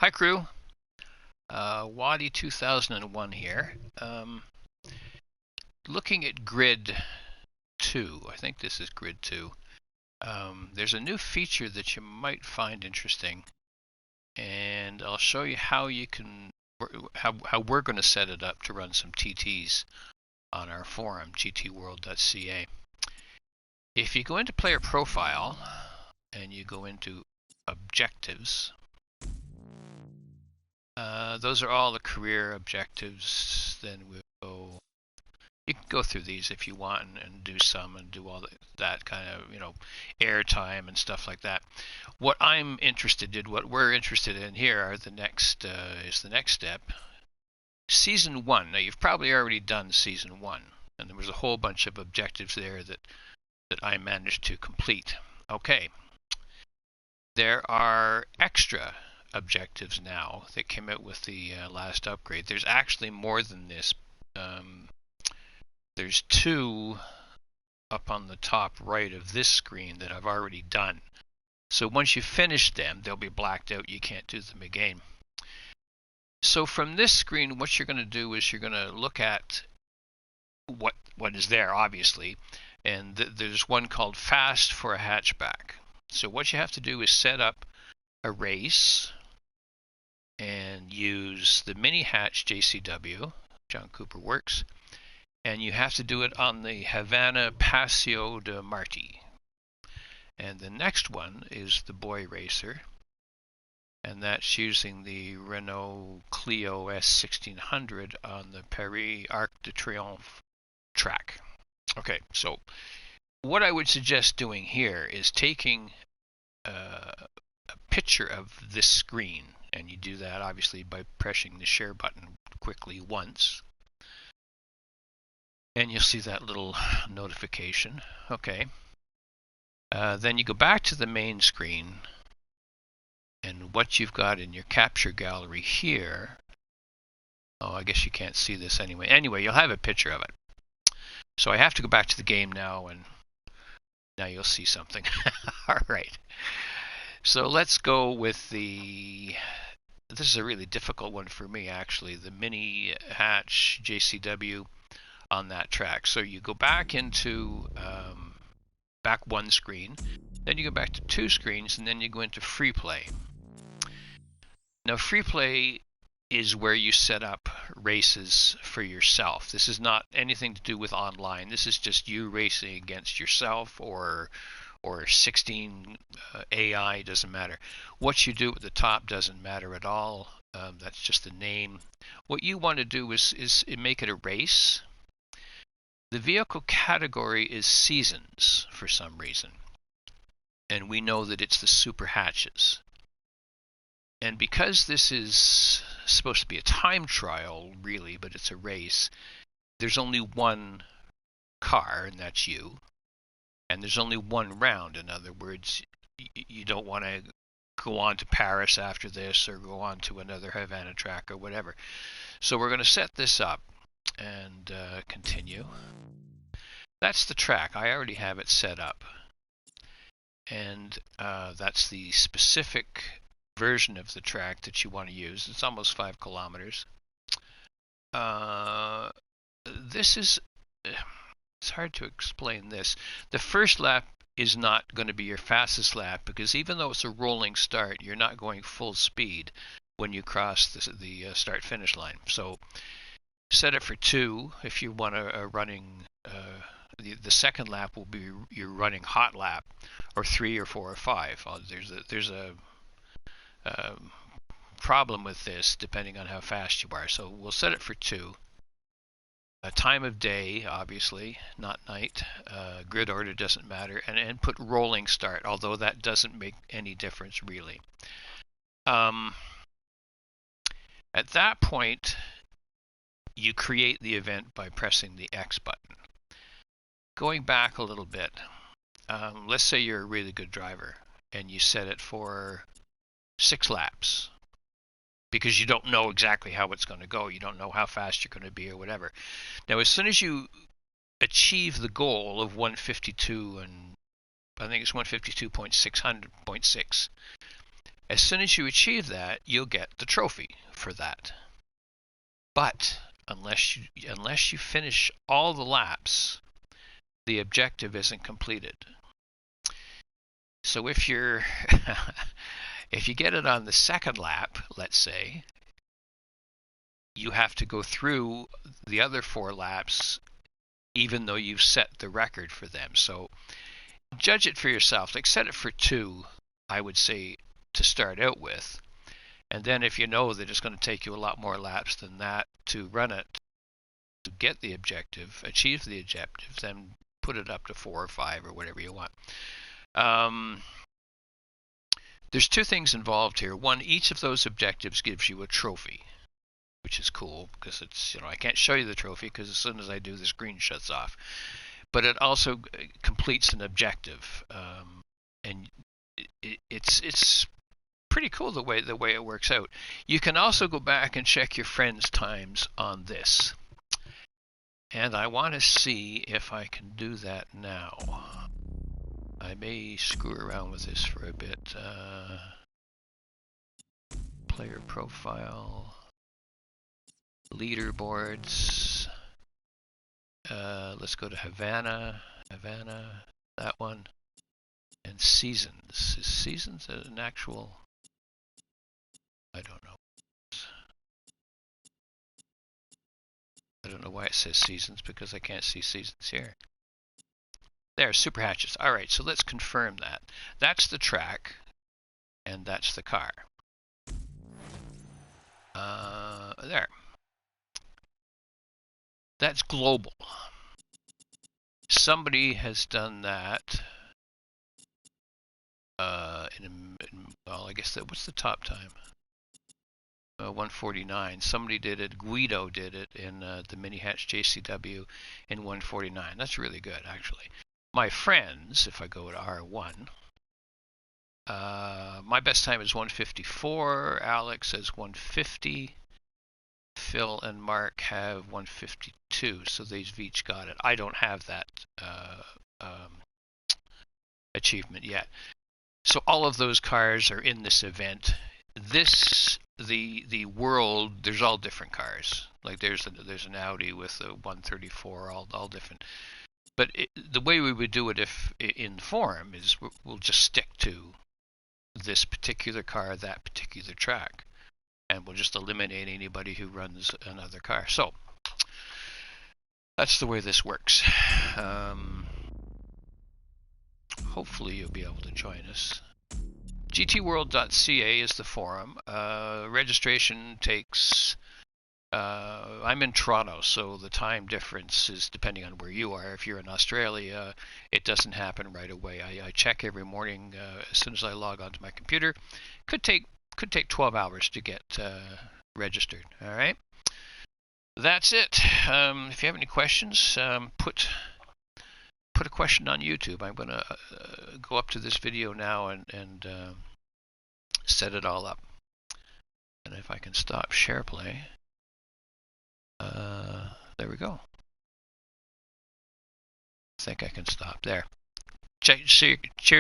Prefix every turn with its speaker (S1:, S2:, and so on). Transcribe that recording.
S1: Hi crew, Wadi 2001 here. Looking at grid 2, I think this is grid 2. There's a new feature that you might find interesting, and I'll show you how you can, how we're going to set it up to run some TTs on our forum, GTWorld.ca. If you go into player profile and you go into objectives, those are all the career objectives. Then we'll go. You can go through these if you want and do some and do all that kind of, airtime and stuff like that. What I'm interested in, what we're interested in here are the next step. Season 1. Now you've probably already done Season 1, and there was a whole bunch of objectives there that I managed to complete. Okay. There are extra objectives now that came out with the last upgrade. There's actually more than this. There's 2 up on the top right of this screen that I've already done. So once you finish them, they'll be blacked out. You can't do them again. So from this screen, what you're going to do is you're going to look at what is there, obviously. And there's one called Fast for a Hatchback. So what you have to do is set up a race and use the mini hatch JCW, John Cooper Works, and you have to do it on the Havana Paseo de Marti. And the next one is the Boy Racer, and that's using the Renault Clio S1600 on the Paris Arc de Triomphe track. Okay, so what I would suggest doing here is taking a picture of this screen, and you do that obviously by pressing the share button quickly once, and you'll see that little notification. Okay, then you go back to the main screen, and what you've got in your capture gallery here, I guess you can't see this anyway, you'll have a picture of it. So I have to go back to the game now, and now you'll see something. All right. So let's go with this is a really difficult one for me, actually, the mini hatch JCW on that track. So you go back into back one screen, then you go back to 2 screens, and then you go into free play. Now free play is where you set up races for yourself. This is not anything to do with online. This is just you racing against yourself or 16 AI, doesn't matter. What you do at the top doesn't matter at all. That's just the name. What you want to do is make it a race. The vehicle category is seasons for some reason, and we know that it's the super hatches. And because this is supposed to be a time trial, really, but it's a race, there's only one car, and that's you. And there's only one round. In other words, you don't want to go on to Paris after this or go on to another Havana track or whatever. So we're going to set this up and continue. That's the track. I already have it set up. And that's the specific version of the track that you want to use. It's almost 5 kilometers. This is... It's hard to explain this. The first lap is not going to be your fastest lap because even though it's a rolling start, you're not going full speed when you cross the start-finish line. So set it for 2 if you want a running... the second lap will be your running hot lap, or 3 or 4 or 5. There's a problem with this depending on how fast you are. So we'll set it for 2. Time of day, obviously, not night. Grid order doesn't matter. And put rolling start, although that doesn't make any difference, really. At that point, you create the event by pressing the X button. Going back a little bit, let's say you're a really good driver, and you set it for 6 laps. Because you don't know exactly how it's going to go. You don't know how fast you're going to be or whatever. Now, as soon as you achieve the goal of 152, and I think it's 152.600.6, As soon as you achieve that, you'll get the trophy for that. But unless you finish all the laps, the objective isn't completed. So if you're if you get it on the second lap, let's say, you have to go through the other 4 laps even though you've set the record for them. So judge it for yourself. Like, set it for 2, I would say, to start out with. And then if you know that it's going to take you a lot more laps than that to run it, to get the objective, achieve the objective, then put it up to 4 or 5 or whatever you want. There's 2 things involved here. One, each of those objectives gives you a trophy, which is cool because it's, I can't show you the trophy because as soon as I do, the screen shuts off. But it also completes an objective, and it's pretty cool the way it works out. You can also go back and check your friends' times on this, and I want to see if I can do that now. I may screw around with this for a bit. Player profile, leaderboards. Let's go to Havana, that one, and seasons. Is seasons an actual? I don't know. I don't know why it says seasons, because I can't see seasons here. There, super hatches. All right, so let's confirm that. That's the track, and that's the car. There. That's global. Somebody has done that. Well, I guess what's the top time? 149. Somebody did it. Guido did it in the Mini Hatch JCW in 149. That's really good, actually. My friends, if I go to R1, my best time is 154. Alex says 150. Phil and Mark have 152, so they've each got it. I don't have that achievement yet. So all of those cars are in this event. The world, there's all different cars. Like there's an Audi with a 134, all different. But the way we would do it if in the forum is we'll just stick to this particular car, that particular track, and we'll just eliminate anybody who runs another car. So that's the way this works. Hopefully you'll be able to join us. GTWorld.ca is the forum. Registration takes... I'm in Toronto, so the time difference is depending on where you are. If you're in Australia, it doesn't happen right away. I check every morning as soon as I log onto my computer. Could take 12 hours to get registered. All right, that's it. If you have any questions, put a question on YouTube. I'm going to go up to this video now and set it all up. And if I can stop share play. There we go. I think I can stop there. Cheers.